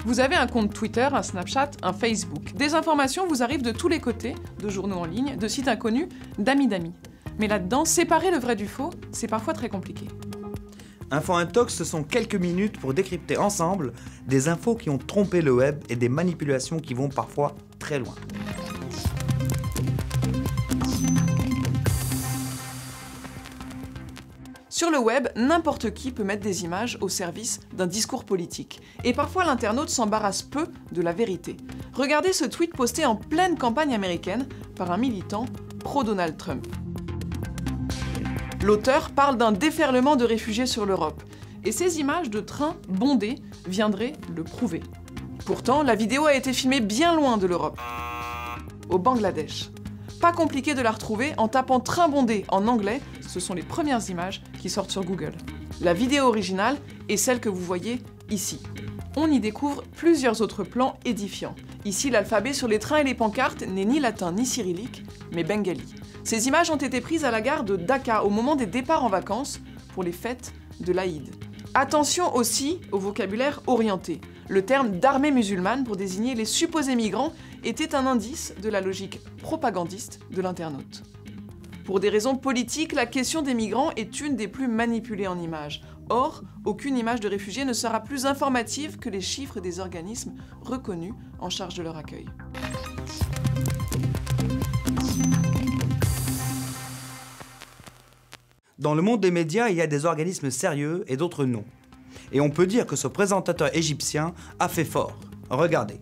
Vous avez un compte Twitter, un Snapchat, un Facebook. Des informations vous arrivent de tous les côtés, de journaux en ligne, de sites inconnus, d'amis d'amis. Mais là-dedans, séparer le vrai du faux, c'est parfois très compliqué. Info Intox, ce sont quelques minutes pour décrypter ensemble des infos qui ont trompé le web et des manipulations qui vont parfois très loin. Sur le web, n'importe qui peut mettre des images au service d'un discours politique. Et parfois, l'internaute s'embarrasse peu de la vérité. Regardez ce tweet posté en pleine campagne américaine par un militant pro-Donald Trump. L'auteur parle d'un déferlement de réfugiés sur l'Europe. Et ces images de trains bondés viendraient le prouver. Pourtant, la vidéo a été filmée bien loin de l'Europe, au Bangladesh. Pas compliqué de la retrouver en tapant train bondé en anglais, ce sont les premières images qui sortent sur Google. La vidéo originale est celle que vous voyez ici. On y découvre plusieurs autres plans édifiants. Ici, l'alphabet sur les trains et les pancartes n'est ni latin ni cyrillique, mais bengali. Ces images ont été prises à la gare de Dhaka au moment des départs en vacances pour les fêtes de l'Aïd. Attention aussi au vocabulaire orienté. Le terme d'armée musulmane pour désigner les supposés migrants était un indice de la logique propagandiste de l'internaute. Pour des raisons politiques, la question des migrants est une des plus manipulées en images. Or, aucune image de réfugiés ne sera plus informative que les chiffres des organismes reconnus en charge de leur accueil. Dans le monde des médias, il y a des organismes sérieux et d'autres non. Et on peut dire que ce présentateur égyptien a fait fort. Regardez.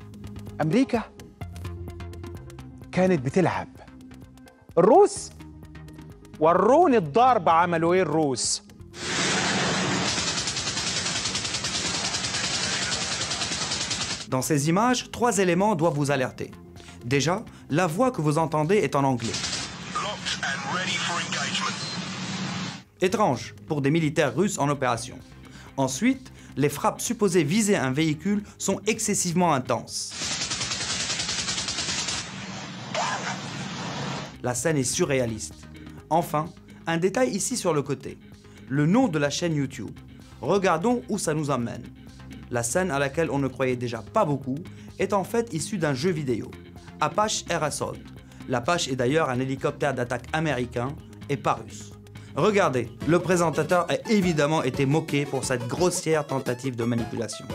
أمريكا كانت بتلعب الروس وروني الضرب عملوا ايه الروس. Dans ces images, 3 éléments doivent vous alerter. Déjà, la voix que vous entendez est en anglais. Étrange pour des militaires russes en opération. Ensuite, les frappes supposées viser un véhicule sont excessivement intenses. La scène est surréaliste. Enfin, un détail ici sur le côté. Le nom de la chaîne YouTube. Regardons où ça nous emmène. La scène à laquelle on ne croyait déjà pas beaucoup est en fait issue d'un jeu vidéo, Apache Air Assault. L'Apache est d'ailleurs un hélicoptère d'attaque américain et pas russe. Regardez, le présentateur a évidemment été moqué pour cette grossière tentative de manipulation.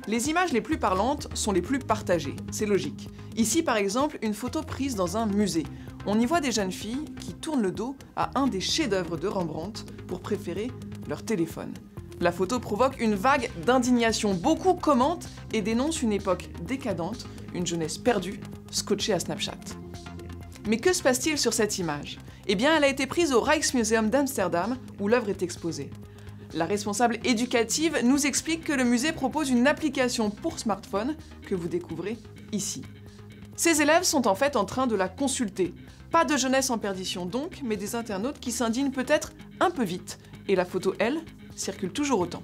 Les images les plus parlantes sont les plus partagées, c'est logique. Ici par exemple, une photo prise dans un musée. On y voit des jeunes filles qui tournent le dos à un des chefs-d'œuvre de Rembrandt pour préférer leur téléphone. La photo provoque une vague d'indignation. Beaucoup commentent et dénoncent une époque décadente, une jeunesse perdue, scotchée à Snapchat. Mais que se passe-t-il sur cette image? Eh bien, elle a été prise au Rijksmuseum d'Amsterdam, où l'œuvre est exposée. La responsable éducative nous explique que le musée propose une application pour smartphone que vous découvrez ici. Ces élèves sont en fait en train de la consulter. Pas de jeunesse en perdition donc, mais des internautes qui s'indignent peut-être un peu vite. Et la photo, elle, circule toujours autant.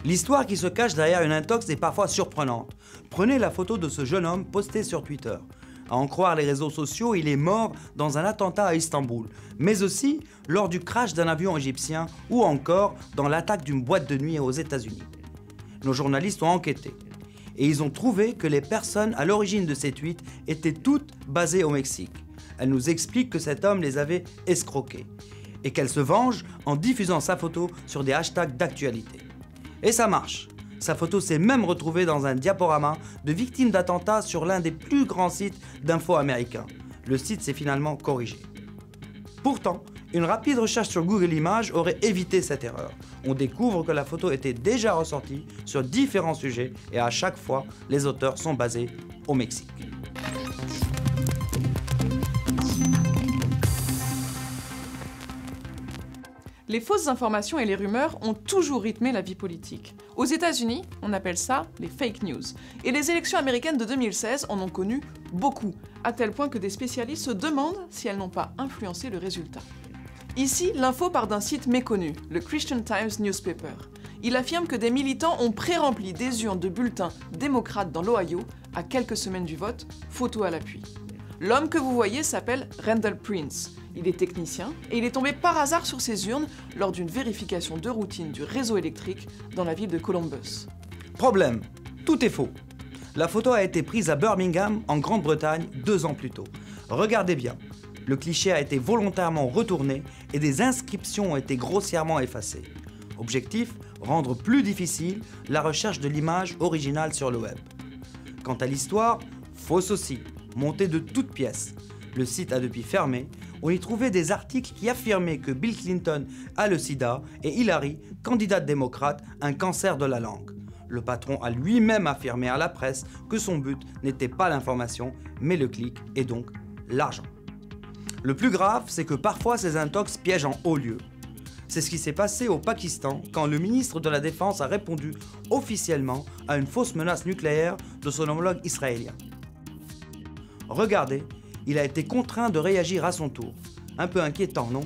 L'histoire qui se cache derrière une intox est parfois surprenante. Prenez la photo de ce jeune homme postée sur Twitter. À en croire les réseaux sociaux, il est mort dans un attentat à Istanbul, mais aussi lors du crash d'un avion égyptien ou encore dans l'attaque d'une boîte de nuit aux États-Unis. Nos journalistes ont enquêté et ils ont trouvé que les personnes à l'origine de ces tweets étaient toutes basées au Mexique. Elles nous expliquent que cet homme les avait escroqués et qu'elle se venge en diffusant sa photo sur des hashtags d'actualité. Et ça marche. Sa photo s'est même retrouvée dans un diaporama de victimes d'attentats sur l'un des plus grands sites d'infos américains. Le site s'est finalement corrigé. Pourtant, une rapide recherche sur Google Images aurait évité cette erreur. On découvre que la photo était déjà ressortie sur différents sujets et à chaque fois, les auteurs sont basés au Mexique. Les fausses informations et les rumeurs ont toujours rythmé la vie politique. Aux États-Unis, on appelle ça les fake news. Et les élections américaines de 2016 en ont connu beaucoup, à tel point que des spécialistes se demandent si elles n'ont pas influencé le résultat. Ici, l'info part d'un site méconnu, le Christian Times Newspaper. Il affirme que des militants ont pré-rempli des urnes de bulletins démocrates dans l'Ohio à quelques semaines du vote, photo à l'appui. L'homme que vous voyez s'appelle Randall Prince. Il est technicien et il est tombé par hasard sur ces urnes lors d'une vérification de routine du réseau électrique dans la ville de Columbus. Problème, tout est faux. La photo a été prise à Birmingham, en Grande-Bretagne, 2 ans plus tôt. Regardez bien, le cliché a été volontairement retourné et des inscriptions ont été grossièrement effacées. Objectif, rendre plus difficile la recherche de l'image originale sur le web. Quant à l'histoire, fausse aussi, montée de toutes pièces. Le site a depuis fermé. On y trouvait des articles qui affirmaient que Bill Clinton a le sida et Hillary, candidate démocrate, un cancer de la langue. Le patron a lui-même affirmé à la presse que son but n'était pas l'information, mais le clic et donc l'argent. Le plus grave, c'est que parfois ces intox piègent en haut lieu. C'est ce qui s'est passé au Pakistan quand le ministre de la Défense a répondu officiellement à une fausse menace nucléaire de son homologue israélien. Regardez, il a été contraint de réagir à son tour. Un peu inquiétant, non ?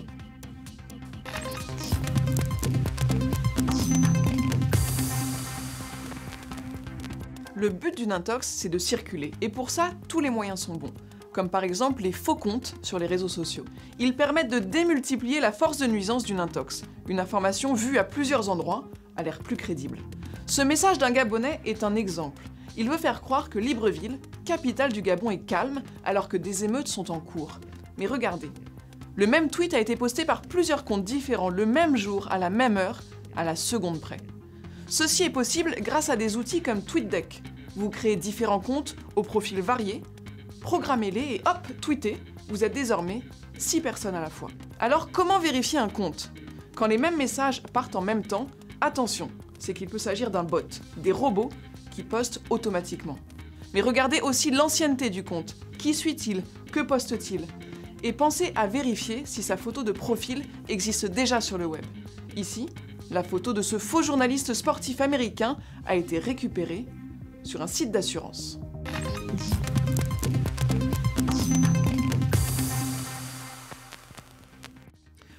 Le but d'une intox, c'est de circuler, et pour ça, tous les moyens sont bons, comme par exemple les faux comptes sur les réseaux sociaux. Ils permettent de démultiplier la force de nuisance d'une intox. Une information vue à plusieurs endroits a l'air plus crédible. Ce message d'un Gabonais est un exemple. Il veut faire croire que Libreville, capitale du Gabon, est calme alors que des émeutes sont en cours. Mais regardez, le même tweet a été posté par plusieurs comptes différents le même jour, à la même heure, à la seconde près. Ceci est possible grâce à des outils comme TweetDeck. Vous créez différents comptes aux profils variés, programmez-les et hop, tweetez, vous êtes désormais 6 personnes à la fois. Alors comment vérifier un compte? Quand les mêmes messages partent en même temps, attention, c'est qu'il peut s'agir d'un bot, des robots qui postent automatiquement. Mais regardez aussi l'ancienneté du compte. Qui suit-il? Que poste-t-il? Et pensez à vérifier si sa photo de profil existe déjà sur le web. Ici, la photo de ce faux journaliste sportif américain a été récupérée sur un site d'assurance.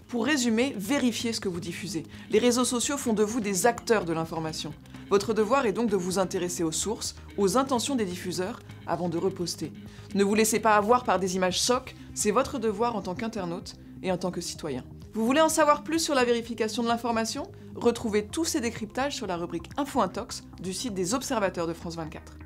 Pour résumer, vérifiez ce que vous diffusez. Les réseaux sociaux font de vous des acteurs de l'information. Votre devoir est donc de vous intéresser aux sources, aux intentions des diffuseurs, avant de reposter. Ne vous laissez pas avoir par des images chocs, c'est votre devoir en tant qu'internaute et en tant que citoyen. Vous voulez en savoir plus sur la vérification de l'information? Retrouvez tous ces décryptages sur la rubrique Info Intox du site des Observateurs de France 24.